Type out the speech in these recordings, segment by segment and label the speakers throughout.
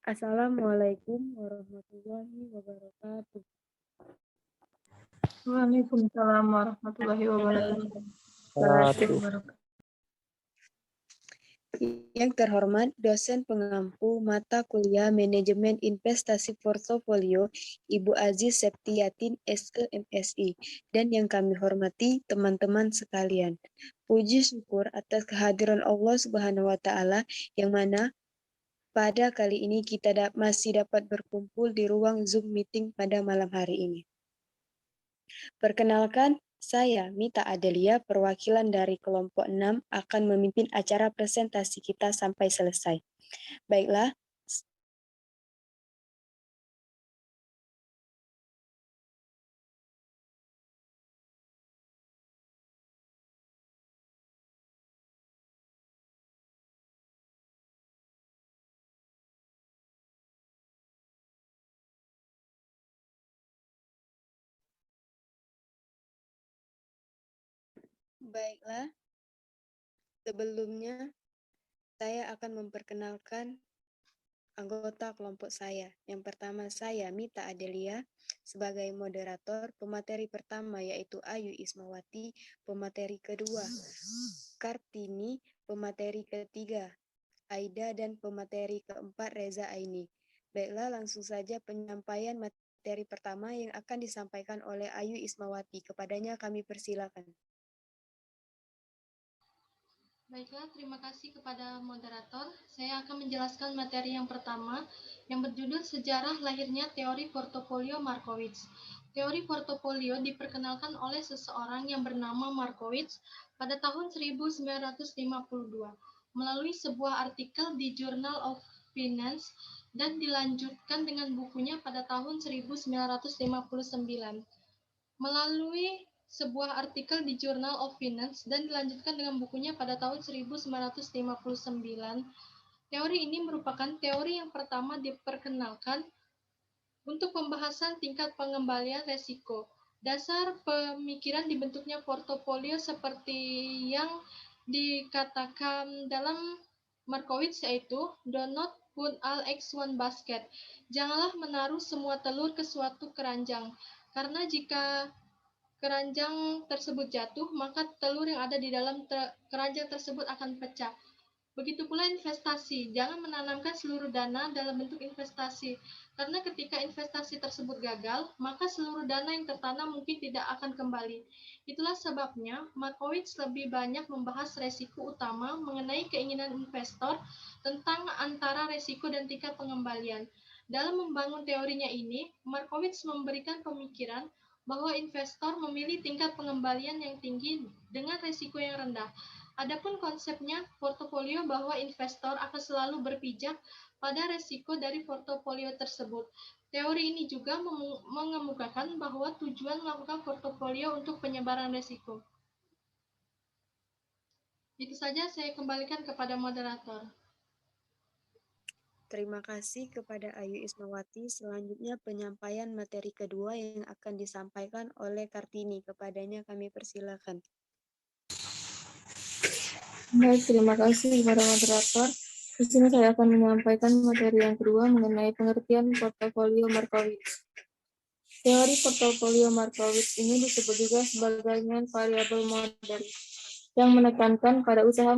Speaker 1: Assalamualaikum warahmatullahi wabarakatuh.
Speaker 2: Waalaikumsalam warahmatullahi wabarakatuh.
Speaker 1: Yang terhormat dosen pengampu mata kuliah Manajemen Investasi Portofolio Ibu Aziz Septiatin SEMSI, dan yang kami hormati teman-teman sekalian. Puji syukur atas kehadiran Allah Subhanahu wa taala yang mana pada kali ini kita masih dapat berkumpul di ruang Zoom meeting pada malam hari ini. Perkenalkan, saya Mita Adelia, perwakilan dari kelompok 6 akan memimpin acara presentasi kita sampai selesai. Baiklah. Baiklah. Sebelumnya, saya akan memperkenalkan anggota kelompok saya. Yang pertama saya Mita Adelia sebagai moderator. Pemateri pertama yaitu Ayu Ismawati, pemateri kedua Kartini, pemateri ketiga Aida, dan pemateri keempat Reza Aini. Baiklah, langsung saja penyampaian materi pertama yang akan disampaikan oleh Ayu Ismawati. Kepadanya kami persilakan.
Speaker 3: Baiklah, terima kasih kepada moderator. Saya akan menjelaskan materi yang pertama yang berjudul Sejarah Lahirnya Teori Portofolio Markowitz. Teori portofolio diperkenalkan oleh seseorang yang bernama Markowitz pada tahun 1952 melalui sebuah artikel di Journal of Finance dan dilanjutkan dengan bukunya pada tahun 1959. Melalui sebuah artikel di Journal of Finance dan dilanjutkan dengan bukunya pada tahun 1959. Teori ini merupakan teori yang pertama diperkenalkan untuk pembahasan tingkat pengembalian resiko. Dasar pemikiran dibentuknya portofolio seperti yang dikatakan dalam Markowitz yaitu do not put all eggs one basket. Janganlah menaruh semua telur ke suatu keranjang, karena jika keranjang tersebut jatuh, maka telur yang ada di dalam keranjang tersebut akan pecah. Begitu pula investasi, jangan menanamkan seluruh dana dalam bentuk investasi, karena ketika investasi tersebut gagal, maka seluruh dana yang tertanam mungkin tidak akan kembali. Itulah sebabnya Markowitz lebih banyak membahas resiko utama mengenai keinginan investor tentang antara resiko dan tingkat pengembalian. Dalam membangun teorinya ini, Markowitz memberikan pemikiran bahwa investor memilih tingkat pengembalian yang tinggi dengan resiko yang rendah. Adapun konsepnya portofolio bahwa investor akan selalu berpijak pada resiko dari portofolio tersebut. Teori ini juga mengemukakan bahwa tujuan melakukan portofolio untuk penyebaran resiko. Itu saja, saya kembalikan kepada moderator.
Speaker 1: Terima kasih kepada Ayu Ismawati. Selanjutnya penyampaian materi kedua yang akan disampaikan oleh Kartini. Kepadanya kami persilakan.
Speaker 2: Baik, terima kasih kepada moderator. Di sini saya akan menyampaikan materi yang kedua mengenai pengertian portofolio Markowitz. Teori portofolio Markowitz ini disebut juga sebagai variabel model yang menekankan pada usaha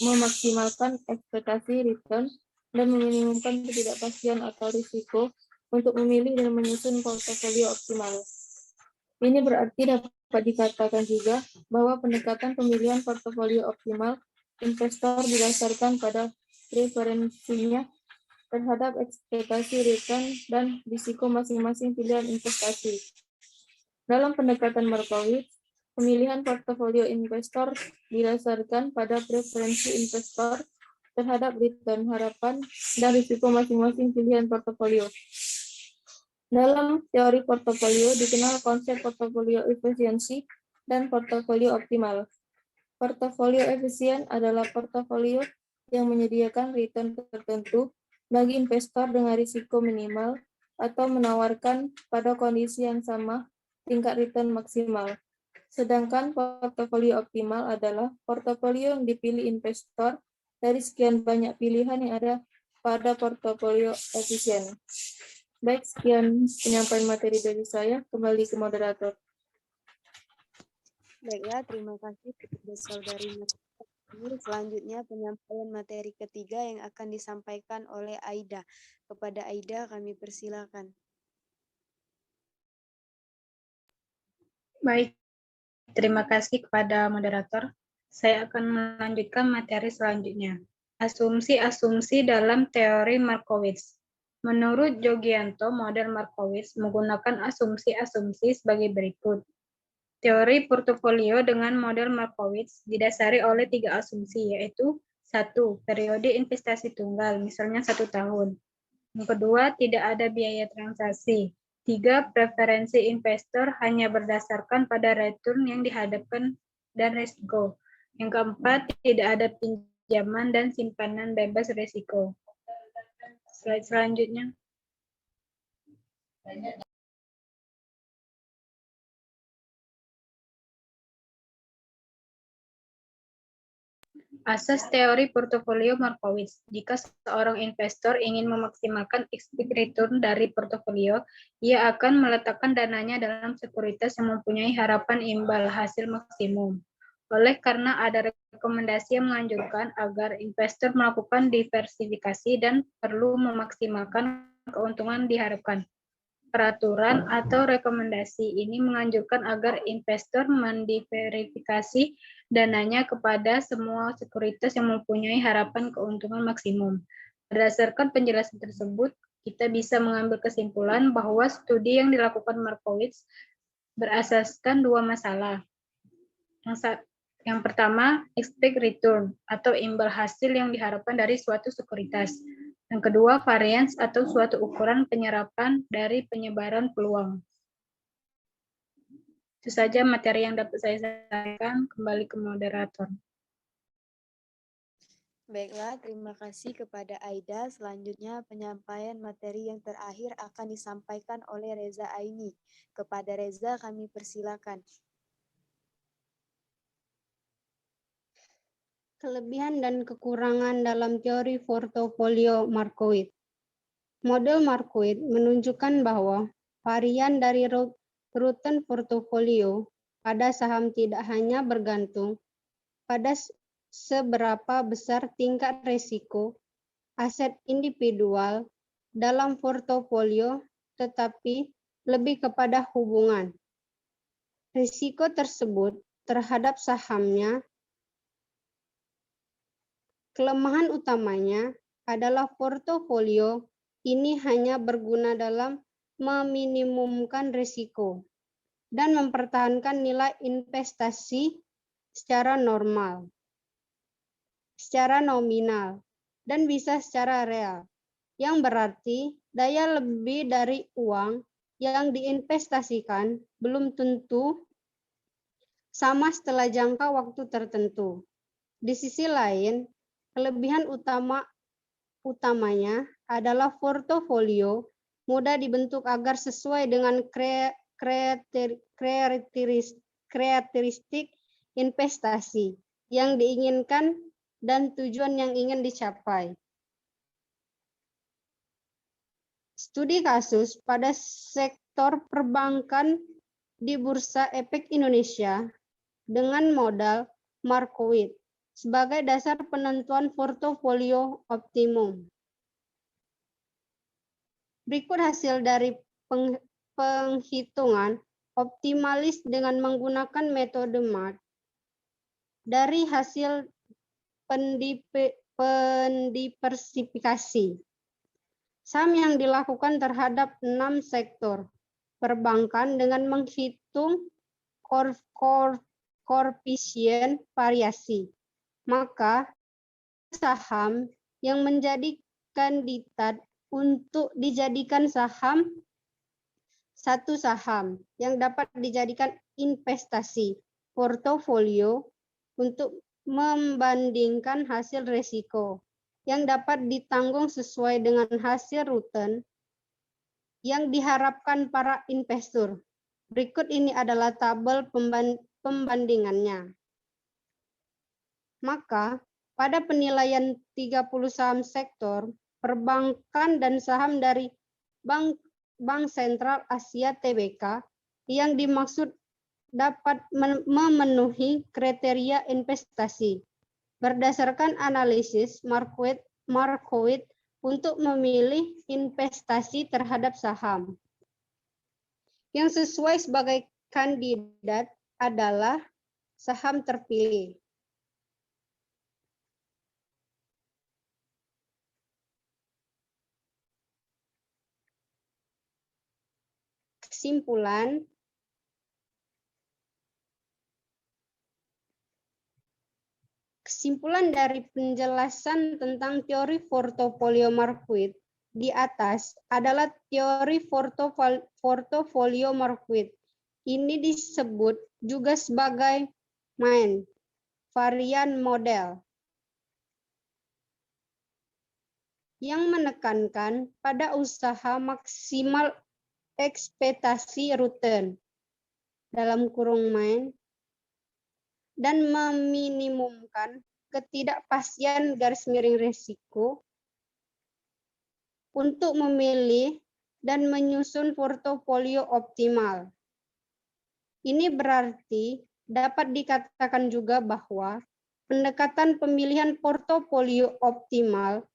Speaker 2: memaksimalkan ekspektasi return dan meminimumkan ketidakpastian atau risiko untuk memilih dan menyusun portofolio optimal. Ini berarti dapat dikatakan juga bahwa pendekatan pemilihan portofolio optimal investor didasarkan pada preferensinya terhadap ekspektasi return dan risiko masing-masing pilihan investasi. Dalam pendekatan Markowitz, pemilihan portofolio investor didasarkan pada preferensi investor terhadap return harapan dan risiko masing-masing pilihan portofolio. Dalam teori portofolio dikenal konsep portofolio efisiensi dan portofolio optimal. Portofolio efisien adalah portofolio yang menyediakan return tertentu bagi investor dengan risiko minimal atau menawarkan pada kondisi yang sama tingkat return maksimal. Sedangkan portofolio optimal adalah portofolio yang dipilih investor dari sekian banyak pilihan yang ada pada portofolio efisien. Baik, sekian penyampaian materi dari saya. Kembali ke moderator.
Speaker 1: Baiklah, terima kasih kepada Saudari Marta. Selanjutnya penyampaian materi ketiga yang akan disampaikan oleh Aida. Kepada Aida kami persilakan.
Speaker 4: Baik, terima kasih kepada moderator. Saya akan melanjutkan materi selanjutnya. Asumsi-asumsi dalam teori Markowitz. Menurut Jogianto, model Markowitz menggunakan asumsi-asumsi sebagai berikut. Teori portofolio dengan model Markowitz didasari oleh 3 asumsi, yaitu 1. Periode investasi tunggal, misalnya 1 tahun. Yang kedua, tidak ada biaya transaksi. 3. Preferensi investor hanya berdasarkan pada return yang dihadapkan dan risiko. Yang keempat, tidak ada pinjaman dan simpanan bebas risiko. Slide selanjutnya. Asas teori portofolio Markowitz. Jika seorang investor ingin memaksimalkan expected return dari portofolio, ia akan meletakkan dananya dalam sekuritas yang mempunyai harapan imbal hasil maksimum. Oleh karena ada rekomendasi yang menganjurkan agar investor melakukan diversifikasi dan perlu memaksimalkan keuntungan diharapkan. Peraturan atau rekomendasi ini menganjurkan agar investor mendiversifikasi dananya kepada semua sekuritas yang mempunyai harapan keuntungan maksimum. Berdasarkan penjelasan tersebut, kita bisa mengambil kesimpulan bahwa studi yang dilakukan Markowitz berasaskan 2 masalah. Yang pertama, expect return atau imbal hasil yang diharapkan dari suatu sekuritas. Yang kedua, variance atau suatu ukuran penyerapan dari penyebaran peluang. Itu saja materi yang dapat saya sampaikan. Kembali ke moderator.
Speaker 1: Baiklah, terima kasih kepada Aida. Selanjutnya penyampaian materi yang terakhir akan disampaikan oleh Reza Aini. Kepada Reza kami persilakan.
Speaker 5: Kelebihan dan kekurangan dalam teori portofolio Markowitz. Model Markowitz menunjukkan bahwa varian dari return portofolio pada saham tidak hanya bergantung pada seberapa besar tingkat risiko aset individual dalam portofolio, tetapi lebih kepada hubungan risiko tersebut terhadap sahamnya. Kelemahan utamanya adalah portofolio ini hanya berguna dalam meminimumkan risiko dan mempertahankan nilai investasi secara nominal, dan bisa secara real, yang berarti daya lebih dari uang yang diinvestasikan belum tentu sama setelah jangka waktu tertentu. Di sisi lain, kelebihan utamanya adalah portofolio mudah dibentuk agar sesuai dengan karakteristik investasi yang diinginkan dan tujuan yang ingin dicapai. Studi kasus pada sektor perbankan di Bursa Efek Indonesia dengan modal Markowitz sebagai dasar penentuan portofolio optimum. Berikut hasil dari penghitungan optimalis dengan menggunakan metode MART. Dari hasil pendiversifikasi saham yang dilakukan terhadap 6 sektor perbankan dengan menghitung koefisien variasi, maka saham yang menjadi kandidat untuk dijadikan satu saham yang dapat dijadikan investasi portofolio untuk membandingkan hasil risiko yang dapat ditanggung sesuai dengan hasil return yang diharapkan para investor. Berikut ini adalah tabel pembandingannya. Maka, pada penilaian 30 saham sektor perbankan dan saham dari Bank Sentral Asia (TBK) yang dimaksud dapat memenuhi kriteria investasi berdasarkan analisis Markowitz untuk memilih investasi terhadap saham. Yang sesuai sebagai kandidat adalah saham terpilih. Kesimpulan dari penjelasan tentang teori portofolio Markowitz di atas adalah teori portofolio Markowitz. Ini disebut juga sebagai varian model yang menekankan pada usaha maksimal ekspektasi return dalam kurung dan meminimumkan ketidakpastian risiko untuk memilih dan menyusun portofolio optimal. Ini berarti dapat dikatakan juga bahwa pendekatan pemilihan portofolio optimal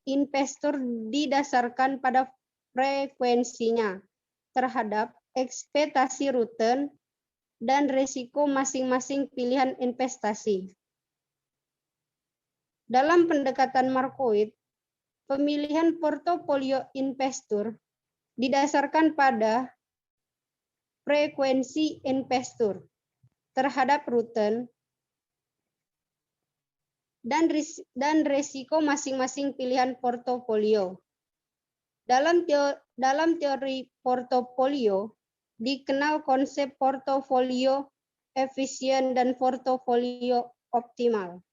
Speaker 5: investor didasarkan pada frekuensinya terhadap ekspektasi return dan risiko masing-masing pilihan investasi. Dalam pendekatan Markowitz, pemilihan portofolio investor didasarkan pada frekuensi investor terhadap return dan risiko masing-masing pilihan portofolio. Dalam teori portofolio dikenal konsep portofolio efisien dan portofolio optimal.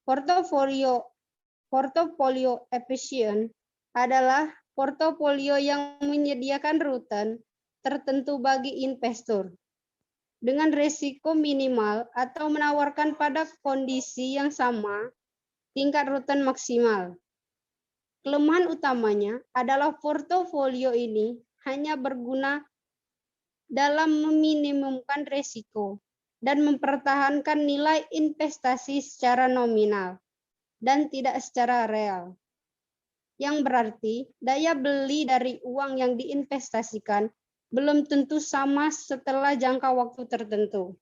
Speaker 5: Portofolio efisien adalah portofolio yang menyediakan return tertentu bagi investor dengan risiko minimal atau menawarkan pada kondisi yang sama tingkat return maksimal. Kelemahan utamanya adalah portofolio ini hanya berguna dalam meminimumkan risiko dan mempertahankan nilai investasi secara nominal dan tidak secara real. Yang berarti daya beli dari uang yang diinvestasikan belum tentu sama setelah jangka waktu tertentu.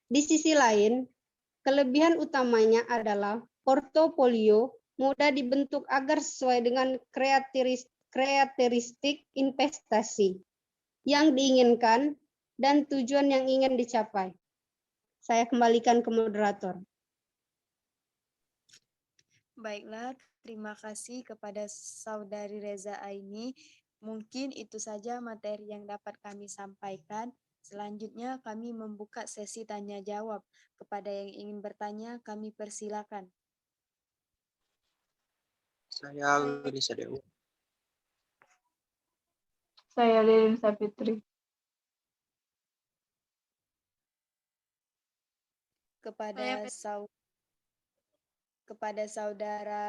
Speaker 5: Di sisi lain, kelebihan utamanya adalah portofolio mudah dibentuk agar sesuai dengan karakteristik investasi yang diinginkan dan tujuan yang ingin dicapai. Saya kembalikan ke moderator.
Speaker 1: Baiklah, terima kasih kepada Saudari Reza Aini. Mungkin itu saja materi yang dapat kami sampaikan. Selanjutnya kami membuka sesi tanya jawab. Kepada yang ingin bertanya, kami persilakan.
Speaker 6: Saya Willy Sadewo.
Speaker 2: Saya Lilin Sapitri.
Speaker 1: Kepada Saudara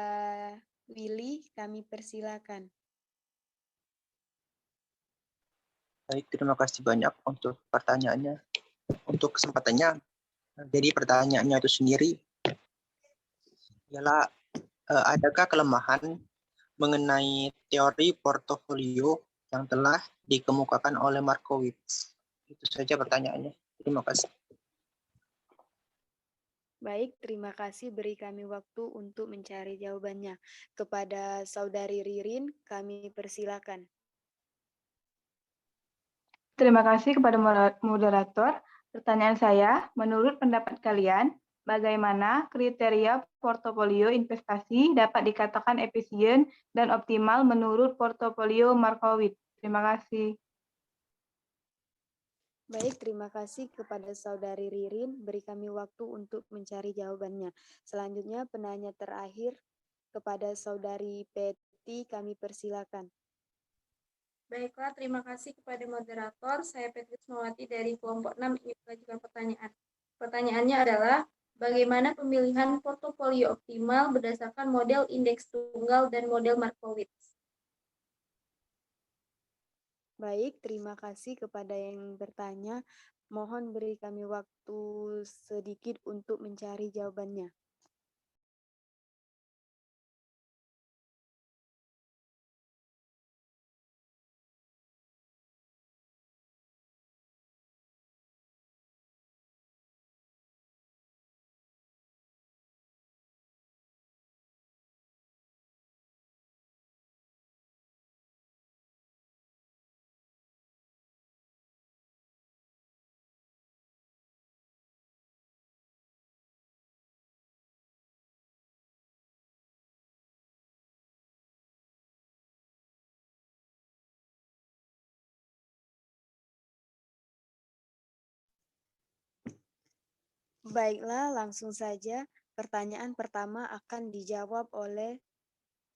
Speaker 1: Willy, kami persilakan.
Speaker 6: Baik, terima kasih banyak untuk pertanyaannya. Untuk kesempatannya, jadi pertanyaannya itu sendiri ialah adakah kelemahan mengenai teori portofolio yang telah dikemukakan oleh Markowitz? Itu saja pertanyaannya. Terima kasih.
Speaker 1: Baik, terima kasih. Beri kami waktu untuk mencari jawabannya. Kepada Saudari Ririn, kami persilakan.
Speaker 2: Terima kasih kepada moderator. Pertanyaan saya, menurut pendapat kalian, bagaimana kriteria portofolio investasi dapat dikatakan efisien dan optimal menurut portofolio Markowitz? Terima kasih.
Speaker 1: Baik, terima kasih kepada Saudari Ririn. Beri kami waktu untuk mencari jawabannya. Selanjutnya, penanya terakhir kepada Saudari Peti, kami persilakan.
Speaker 7: Baiklah, terima kasih kepada moderator. Saya Petri Sumawati dari kelompok 6 ingin mengajukan pertanyaan. Pertanyaannya adalah, Bagaimana pemilihan portofolio optimal berdasarkan model indeks tunggal dan model Markowitz?
Speaker 1: Baik, terima kasih kepada yang bertanya. Mohon beri kami waktu sedikit untuk mencari jawabannya. Baiklah, langsung saja. Pertanyaan pertama akan dijawab oleh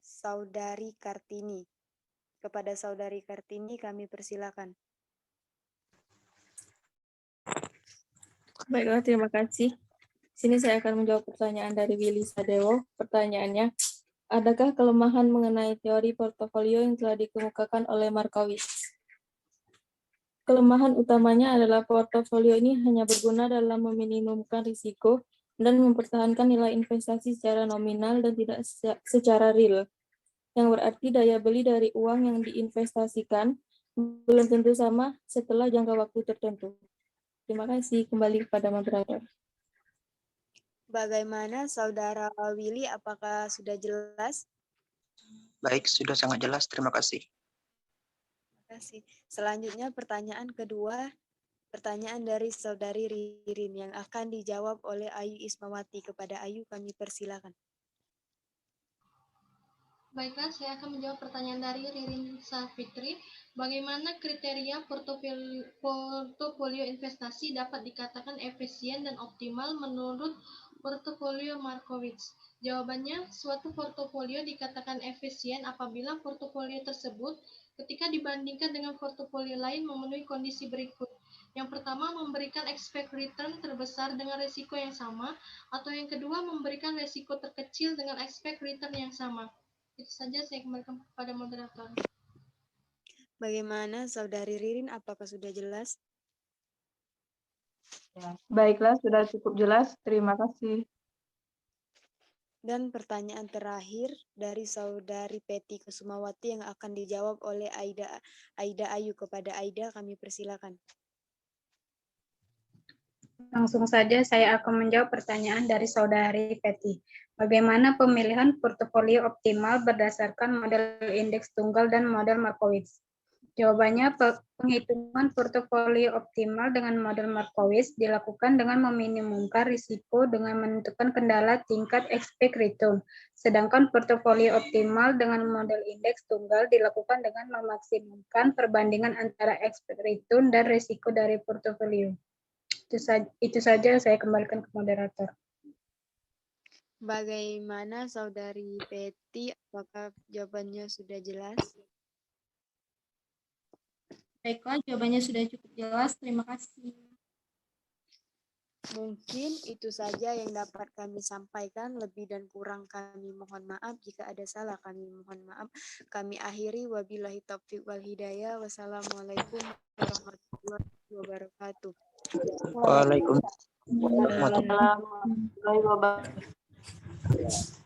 Speaker 1: Saudari Kartini. Kepada Saudari Kartini kami persilakan.
Speaker 2: Baiklah, terima kasih. Sini saya akan menjawab pertanyaan dari Willy Sadewo. Pertanyaannya, adakah kelemahan mengenai teori portofolio yang telah dikemukakan oleh Markowitz? Kelemahan utamanya adalah portofolio ini hanya berguna dalam meminimumkan risiko dan mempertahankan nilai investasi secara nominal dan tidak secara real, yang berarti daya beli dari uang yang diinvestasikan belum tentu sama setelah jangka waktu tertentu. Terima kasih. Kembali kepada moderator.
Speaker 1: Bagaimana Saudara Willy, apakah sudah jelas?
Speaker 6: Baik, sudah sangat jelas. Terima kasih.
Speaker 1: Terima kasih. Selanjutnya pertanyaan kedua, pertanyaan dari Saudari Ririn yang akan dijawab oleh Ayu Ismawati. Kepada Ayu kami persilakan.
Speaker 3: Baiklah, saya akan menjawab pertanyaan dari Ririn Safitri. Bagaimana kriteria portofolio investasi dapat dikatakan efisien dan optimal menurut portofolio Markowitz? Jawabannya, suatu portofolio dikatakan efisien apabila portofolio tersebut ketika dibandingkan dengan portofolio lain memenuhi kondisi berikut. Yang pertama, memberikan expect return terbesar dengan risiko yang sama, atau yang kedua, memberikan risiko terkecil dengan expect return yang sama. Itu saja, saya kembalikan kepada moderator.
Speaker 1: Bagaimana Saudari Ririn, apakah sudah jelas?
Speaker 8: Baiklah, sudah cukup jelas. Terima kasih.
Speaker 1: Dan pertanyaan terakhir dari Saudari Peti Kusumawati yang akan dijawab oleh Aida Ayu. Kepada Aida kami persilakan.
Speaker 4: Langsung saja saya akan menjawab pertanyaan dari Saudari Peti. Bagaimana pemilihan portofolio optimal berdasarkan model indeks tunggal dan model Markowitz? Jawabannya, penghitungan portofolio optimal dengan model Markowitz dilakukan dengan meminimumkan risiko dengan menentukan kendala tingkat expect return. Sedangkan portofolio optimal dengan model indeks tunggal dilakukan dengan memaksimumkan perbandingan antara expect return dan risiko dari portofolio. Itu saja, saya kembalikan ke moderator.
Speaker 1: Bagaimana Saudari Peti, apakah jawabannya sudah jelas?
Speaker 7: Baiklah, jawabannya sudah cukup jelas. Terima kasih.
Speaker 1: Mungkin itu saja yang dapat kami sampaikan. Lebih dan kurang kami mohon maaf. Jika ada salah kami mohon maaf. Kami akhiri. Wabillahi taufiq wal hidayah. Wassalamualaikum warahmatullahi wabarakatuh.
Speaker 6: Waalaikumsalam.
Speaker 8: Waalaikumsalam warahmatullahi wabarakatuh.